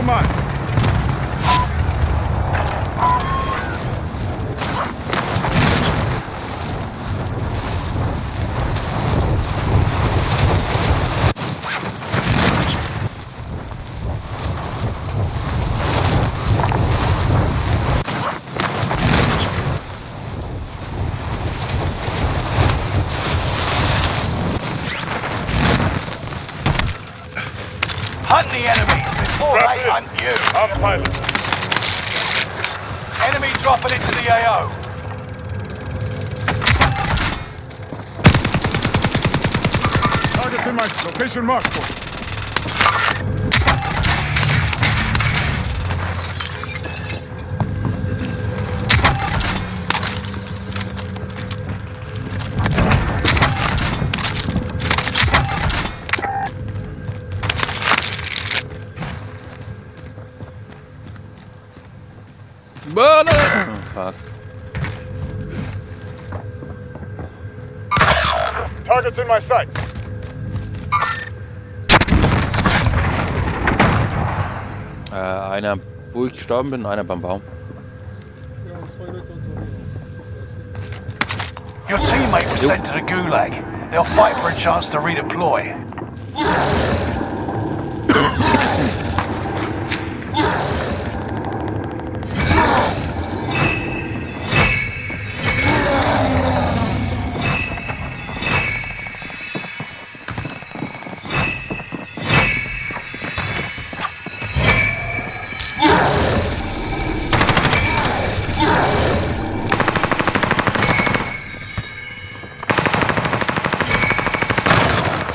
mal. Hunt the enemy before they hunt you. I'm pilot. Enemy dropping into the AO. Targets in my location marked for you. Burn it! Oh, fuck. Targets in my sight. Einer, wo ich gestorben bin, einer beim Baum. Your teammate was sent to the gulag. They'll fight for a chance to redeploy.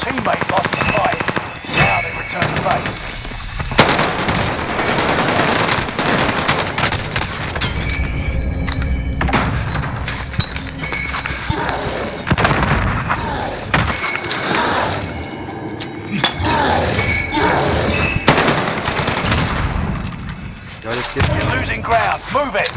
Teammate lost the fight. Now they return to base. You're losing ground. Move it.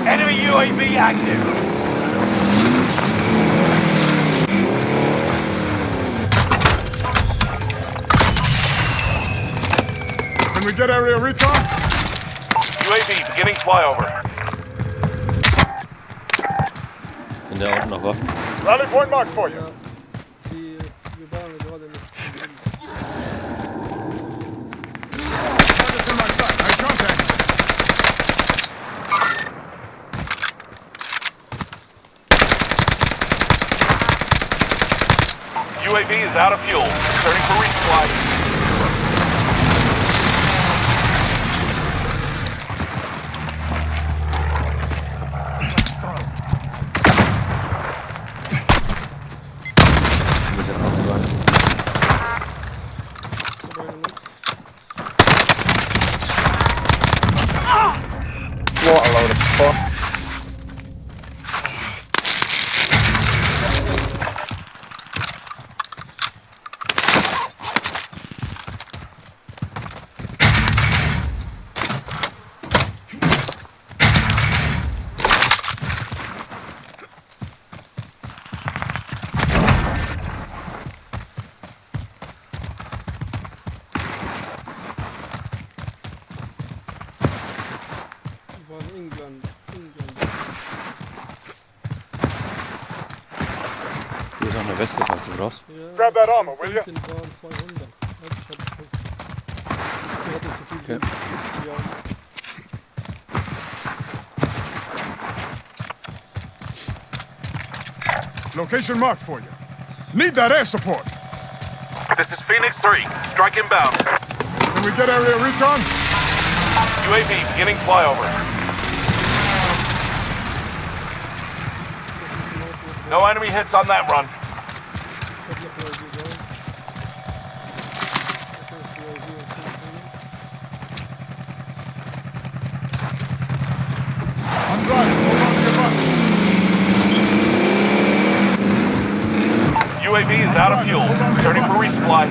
Enemy UAV active. Can we get area recon? UAV beginning flyover. Sind da unten noch Waffen? Rally point marked for you. Targets in my sight. I contact. UAV is out of fuel. Returning for resupply. Ein bisschen aufgewacht. What a load of fuck. Hier ist noch eine Weste, falls du brauchst. Grab that armor, will you? Okay. Location marked for you. Need that air support. This is Phoenix 3. Strike inbound. Can we get area recon? UAV beginning flyover. No enemy hits on that run. I'm driving. Hold on to your button. UAV is out of fuel. Returning for resupply.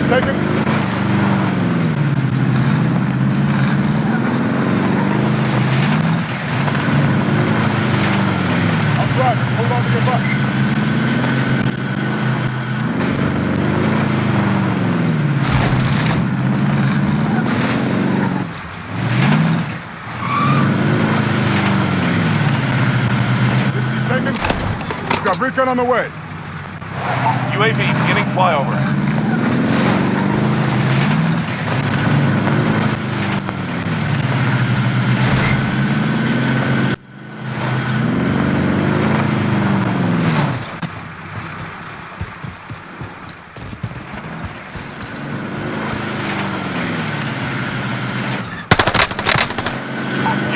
Taken. I'm driving. Hold on to your button. This is taken. We've got recon on the way. UAV beginning flyover.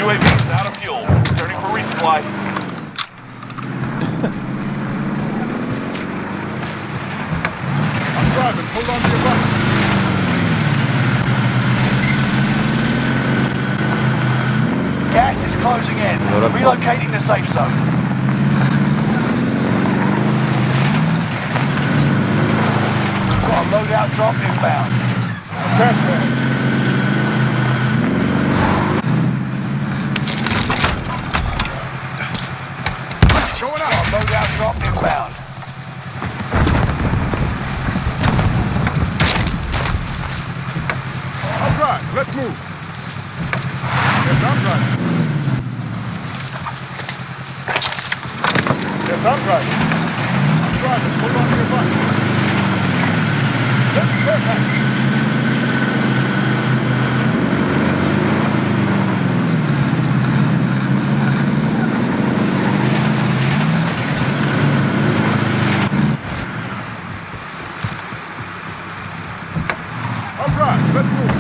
UAV is out of fuel. Returning for resupply. I'm driving. Hold on to your button. Gas is closing in. Relocating the safe zone. Got a loadout drop inbound. Going Got a out. loadout drop inbound. I'll drive. Let's move. Yes, I'm driving. Yes, I'm driving. I'm driving. Hold on to your button. Let's go. I'll drive. Let's move.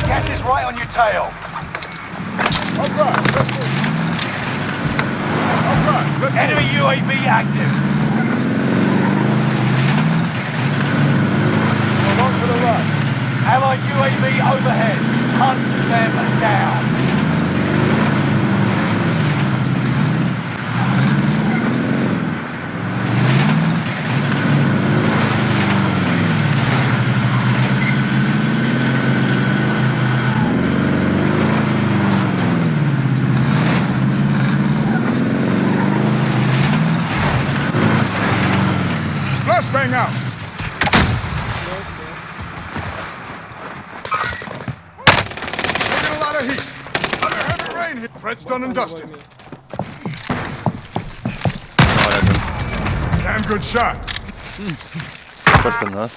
Gas is right on your tail. I'll drive. Let's move. I'll drive. Let's Enemy move. UAV active. We're along for the ride. Allied UAV overhead. Hunt them down. Flashbang out. Taking a lot of heat. Under heavy rain here. Threats done and dusted. Damn good shot. Shotgun was.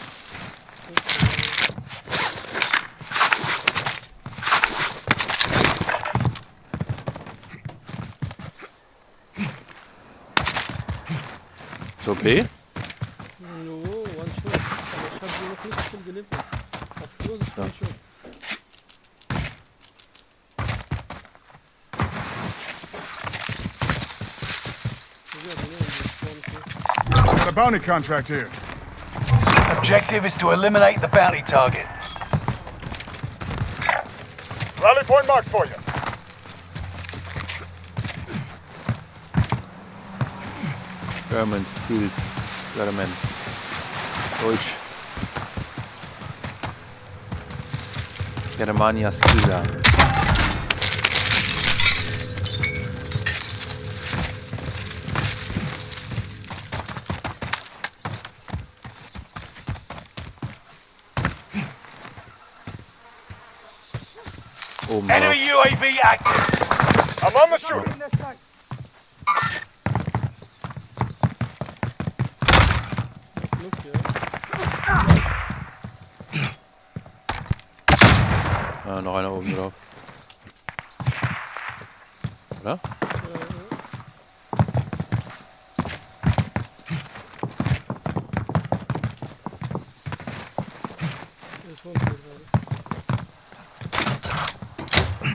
So B? No, one shot. Aber ich habe sie noch nicht zum Geliefert. Auf Kurs ist one shot. Got a bounty contract here. Objective is to eliminate the bounty target. Rally point marked for you. German skills. German. Deutsch. Germania Skilla. Oh my. Enemy UAV active. I'm on the shooter. Luft, ja. Ja, noch einer oben drauf. Oder?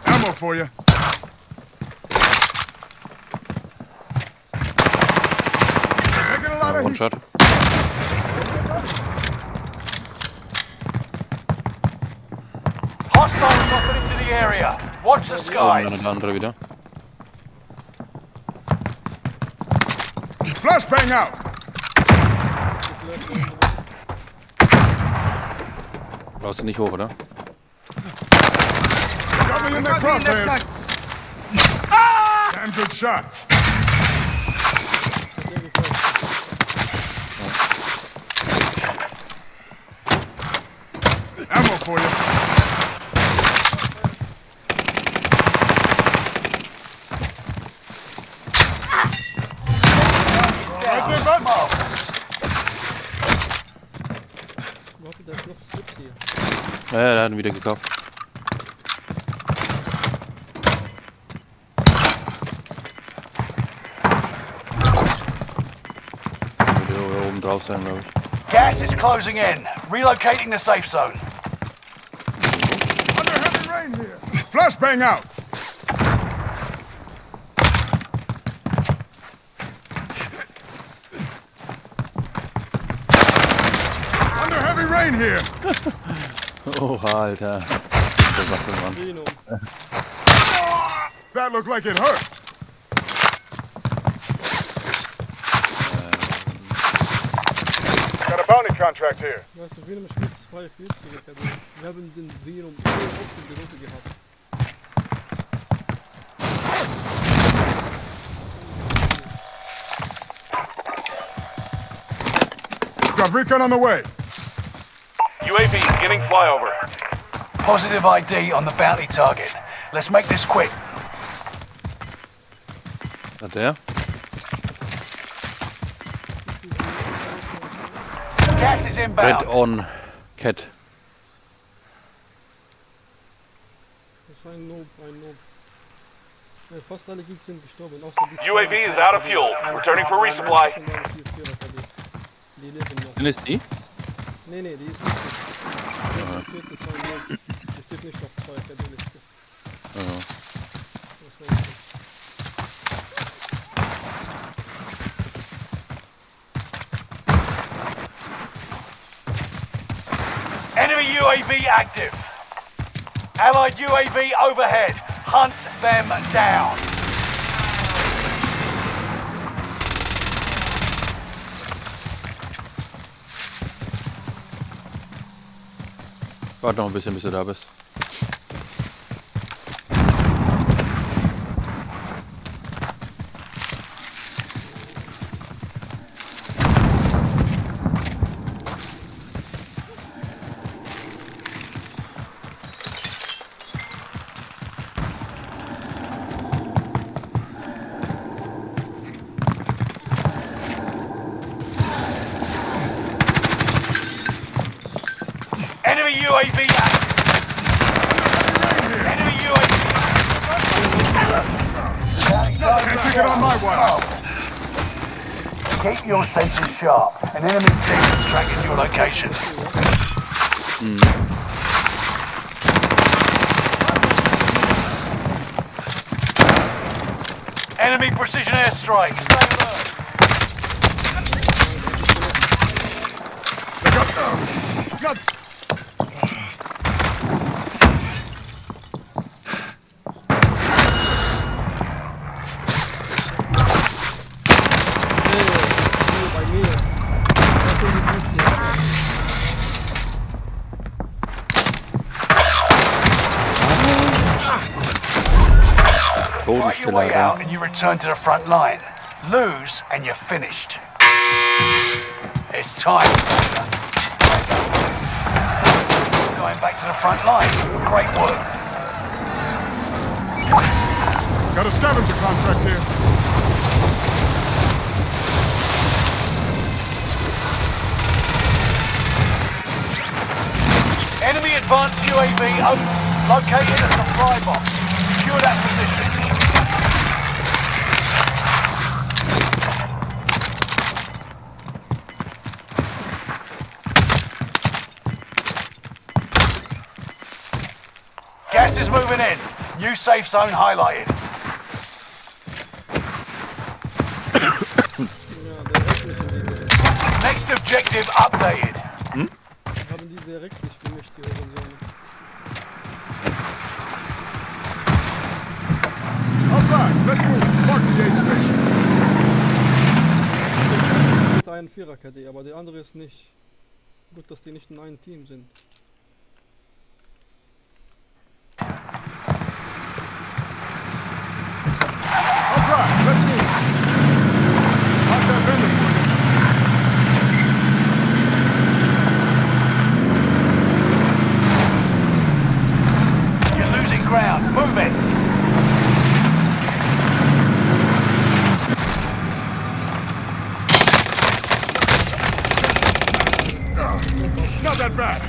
Ammo for you. Taking a lot of One heat. shot. Hostiles dropping into the area. Watch the Oben skies. der andere wieder. Flashbang out. Brauchst du nicht hoch, oder? Got me in their crosshairs. Damn good shot. Ammo for you. Right there, bud. Warte, da ist noch Slips hier. Ja, der hat ihn wieder gekauft. Würde hier oben drauf sein, glaube ich. Gas is closing in. Relocating the safe zone. Under heavy rain here. Flashbang out. Under heavy rain here. Oh, Alter. Der Waffelmann. Dino. That looked like it hurt. Got a bounty contract here. Weißt du, Venom spielt 240er Kabel. Wir haben den Venom so oft in der Runde gehabt. Got recon on the way. UAV getting flyover. Positive ID on the bounty target. Let's make this quick. Hat der? Gas is Red inbound. on Cat. Das war ein Noob, ein Noob. Ja, fast alle Geeks sind gestorben. Außer die UAV is out of fuel. Returning for resupply. Die leben noch. Sind es die? Nee, nee, die ist nicht. Die steht nicht auf ein Noob. Die steht nicht auf 2 der Liste. Ja. Das war nicht. Enemy UAV active. Allied UAV overhead. Hunt them down. Warte noch ein bisschen, bis du da bist. Enemy UAV active. Enemy UAV. Can't take it on my watch. Keep your senses sharp. An enemy team is tracking your location. Enemy precision airstrike. Stay alert. Got Bei mir. Das sind die Geeks hier. Fight your way Bodenstille, out Alter. and you return to the front line. Lose and you're finished. It's time. Going back to the front line. Great work. a scavenger contract here. Enemy advanced UAV over. Located a supply box. Secure that position. Gas is moving in. New safe zone highlighted. Ja, direkt nicht in diese. Next objective updated. Haben die direkt nicht gemischt, die Hurensöhne. All right, let's move. Mark the aid station. Mit einem Viererkette, aber der andere ist nicht. Gut, dass die nicht in einem Team sind. All right, let's move. Mark that vendor for you. You're losing ground. Move it. Not that bad.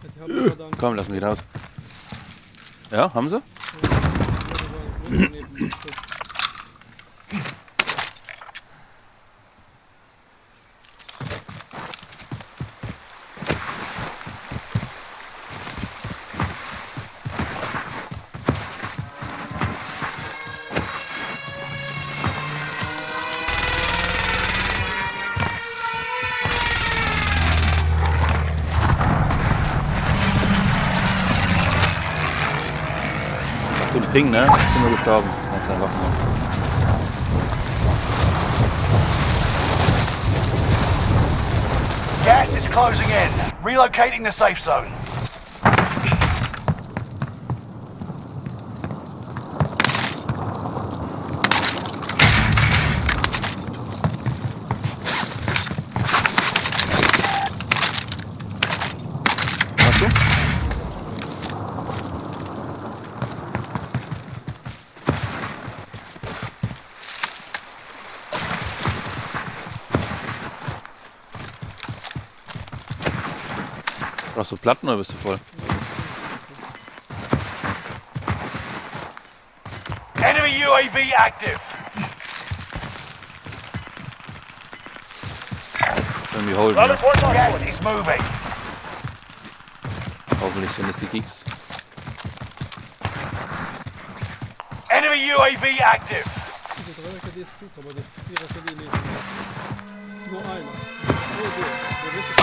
Die haben gerade einen Komm, lass mich raus. Ja, haben sie? neben dem Stück. So ein Ping, ne? Sind wir gestorben. Ganz einfach nur. Gas is closing in. Relocating the safe zone. Hast du? Brauchst du Platten oder bist du voll? Enemy UAV active. Irgendwie holen, Another ne? point on Gas board. is moving. Hoffentlich sind es die Geeks. Enemy UAV active. Diese Dreierkette ist gut, aber das Viererkette lebt nicht. Nur einer. Nur der Rest ist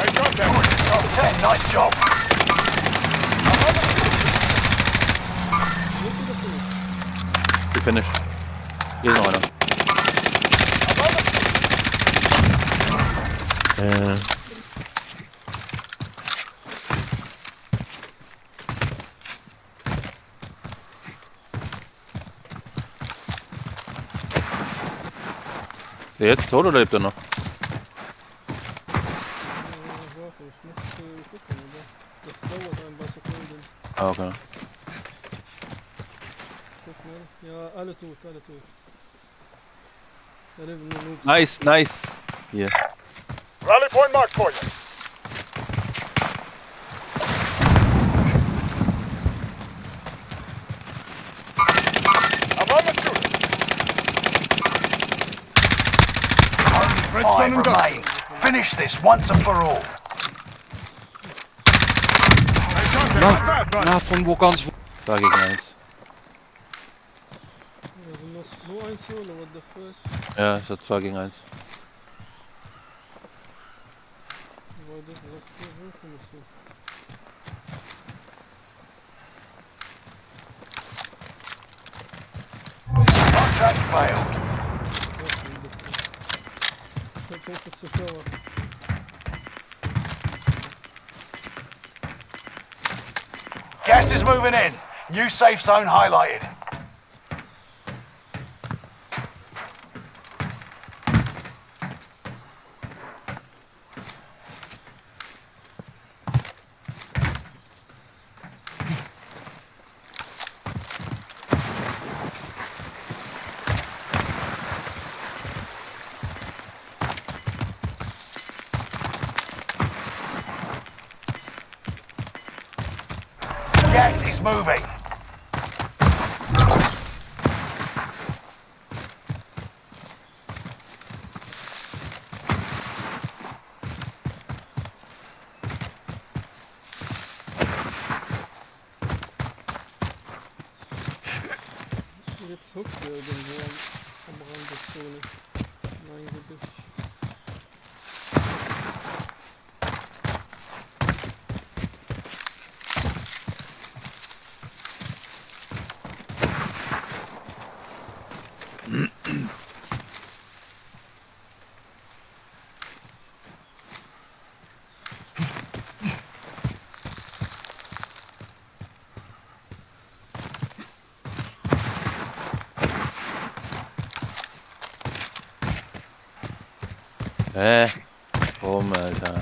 Hey, drop that. Top 10, nice job. Wir finish. Hier ist noch einer. Ist der jetzt tot oder lebt er noch? Warte, ich muss gucken, aber das dauert ein paar Sekunden. Ah, okay. Guck schnell. Ja, alle tot, alle tot. Da leben nur Noobs. Nice, nice. Hier. Rally point marked for you. I'm on the shooter. Only Threats done 5 and dusted. remain. Finish this once and for all. Hey, contact, not bad, bud. Na, von wo ganz wo. 2 gegen 1. Also nur ein Solo, what the fuck? Ja, ist ja 2 gegen 1. Weil das sagt hier wirklich nicht so. Contract failed. Ich denke, das ist zu clever. Gas is moving in. New safe zone highlighted. Gas is moving. Jetzt hockt er irgendwo am Rand der Zone. Mein Gedicht. Warum, Alter?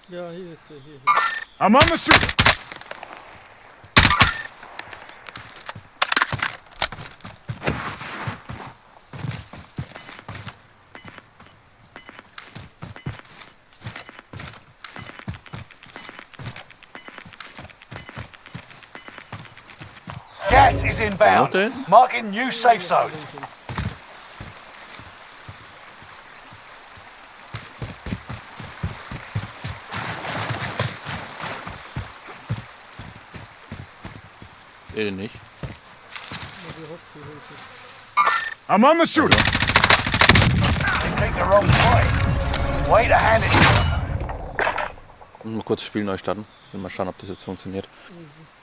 Ja, hier ist er, hier. I'm on the shooter. Gas is inbound. Noted. Marking new safe zone. Nicht. I'm on the shooter. You picked the wrong point. Way to hand it. Mal kurz das Spiel neu starten. Will mal schauen, ob das jetzt funktioniert. Mhm.